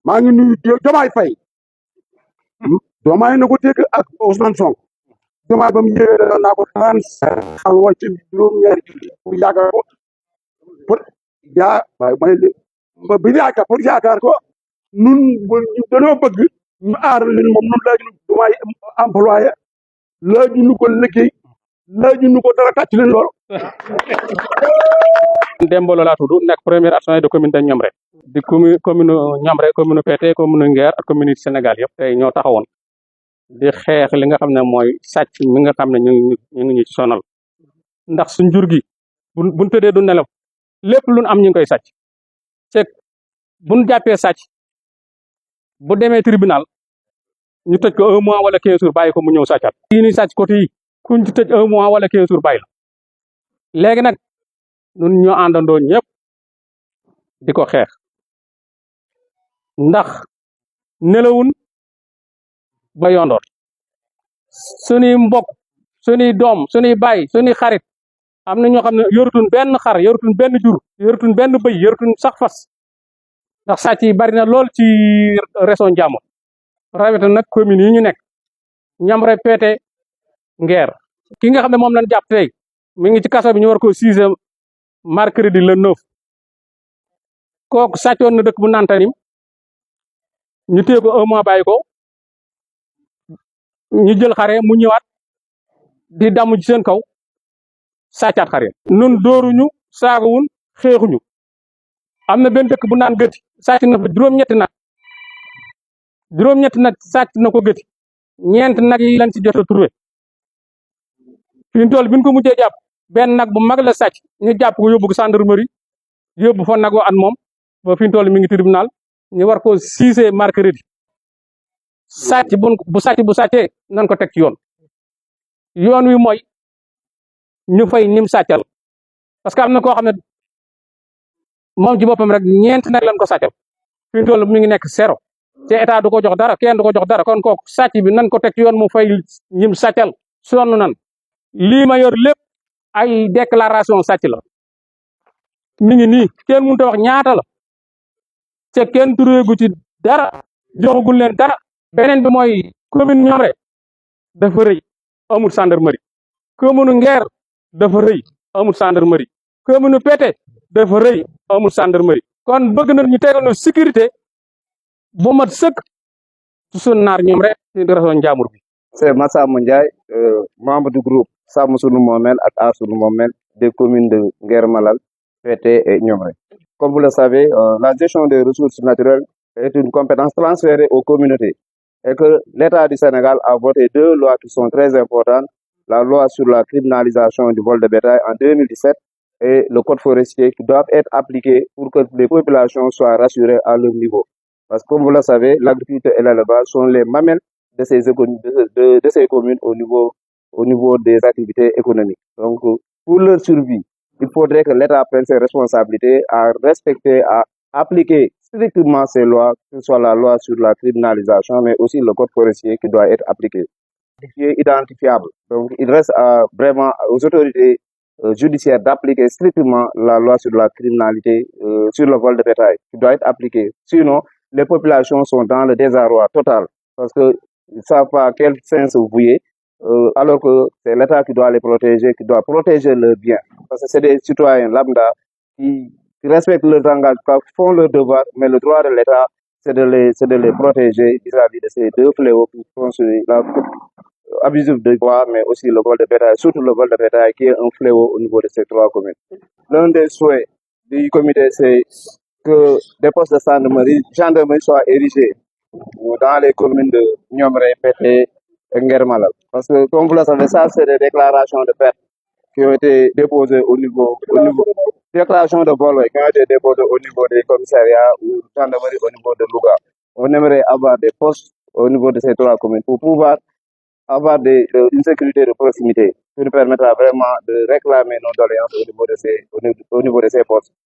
maa ngi nuyu Diomaye Faye Diomaye na ko dégg ak Ousmane Sonko Diomaye ba mu ñëwee da naa ko daan xal wàcc juróom-ñaari pour yaakaar ko pour waaye ma bi yaakaar ko nun dañoo bëgg ñu aar leen moom nun laaju nu Diomaye employé laaju nu ko liggéey laaju nu ko dara tàcc leen loolu Demba Lo laa tudd nekk premier adjoint de commune de Ñomre di commune Ñomre commune Pété commune Nguer ak commune Sénégal yëpp tey ñoo taxawoon di xeex li nga xam ne mooy sàcc mi nga xam ne ñu ngi ñu ci sonal ndax suñ jur gi buñ tëddee du nelaw lépp luñ am ñu ngi koy sàcc te buñ jàppee sàcc bu demee tribunal ñu tëj ko 1 mois wala 15 jours bàyyi ko mu ñëw sàccaat yi ni sàcc côté yi kuñ ci tëj 1 mois wala 15 jours bàyyi la léegi nag ñun ñoo àndandoo ñëpp di ko xeex ndax nelawun ba yondoor suñuy mbokk suñuy doom suñuy baay suñuy xarit am na ñoo xam ne yorutuñ benn xar yorutuñ benn jur yorutuñ benn bëy yorutuñ sax fas ndax sàcc yi bari na lool ci région Ndiambour rawatina nag commune yi ñu nekk Ñomre Pété Nguer ki nga xam ne moom lañ jàpp tey mi ngi ci kaso bi ñu war ko sixième mercredi le 9 kooku sàccoon na dëkk bu Nantanim ñu téye ko 1 mois bàyyi ko ñu jël xare mu ñëwaat di damu ci seen kaw sàccaat xare nun dóoruñu saagawun xeexuñu am na benn dëkk bu naan gëti sàcc na fa juróom-ñetti nag sàcc na ko gëti ñeent nag yi lañ ci jot a trouvé fi ñu toll bi ñu ko mujjee jàpp benn nag bu mag la sàcc ñu jàpp ko yóbbu ko gendarmerie yóbbu fa nag wa at moom ba fi ñu toll mi ngi tribunal ñu war ko siisee mercredi sàcc bu sàccee nan ko teg ci yoon wi mooy ñu fay nim sàccal parce que am na koo xam ne moom ci boppam rek ñeent nag lañ ko sàccal fi ñu toll mi ngi nekk zéro te état du ko jox dara kenn du ko jox dara kon kooku sàcc bi nan ko teg ci yoon mu fay ñim sàccal sonn nan lii ma yor lépp ay déclaration sàcc la mi ngi nii kenn mënut a wax ñaata la te kenn turéegu ci dara joxagul leen dara beneen bi mooy commune Ñomre dafa rëy amul gendarmerie commune Nguer dafa rëy amul gendarmerie commune Pété dafa rëy amul gendarmerie kon bëgg na ñu tegal sécurité bu mat sëkk ci sunu naar Ñomre ci région Ndiambour bi. C'est Massamba Ndiaye, membre du groupe Sàmm Sunu Moomeel ak Aar Sunu Moomeel des communes de Nguer Malal, Pété et Ñomre. Comme vous le savez, la gestion des ressources naturelles est une compétence transférée aux communautés et que l'État du Sénégal a voté 2 lois qui sont très importantes, la loi sur la criminalisation du vol de bétail en 2017 et le code forestier qui doivent être appliqués pour que les populations soient rassurées à leur niveau. Parce que comme vous le savez, l'agriculture et l'élevage sont les mamelles de ces communes au niveau des activités économiques. Donc, pour leur survie, il faudrait que l'État prenne ses responsabilités à respecter, à appliquer strictement ces lois, que ce soit la loi sur la criminalisation, mais aussi le code forestier qui doit être appliqué, qui est identifiable. Donc, il reste vraiment aux autorités judiciaires d'appliquer strictement la loi sur la criminalité, sur le vol de bétail, qui doit être appliquée. Sinon, les populations sont dans le désarroi total, parce qu'ils ne savent pas à quel sens se vouer, alors que c'est l'État qui doit les protéger, qui doit protéger leurs biens. Parce que c'est des citoyens lambda qui respectent leurs engagements, qui font leur devoir, mais le droit de l'État, c'est de les protéger vis-à-vis de ces 2 fléaux qui sont la abusif de bois, mais aussi le vol de bétail, surtout le vol de bétail qui est un fléau au niveau de ces 3 communes. L'un des souhaits du comité, c'est que des postes de gendarmerie soient érigés dans les communes de Ñomre, Pété et Nguer Malal. Parce que, comme vous le savez, ça, c'est des déclarations de perte qui ont été déposées au niveau déclarations de vol qui ont été déposées au niveau des commissariats ou gendarmerie au niveau de Louga. On aimerait avoir des postes au niveau de ces 3 communes pour pouvoir avoir une sécurité de proximité qui nous permettra vraiment de réclamer nos doléances au niveau de ces postes.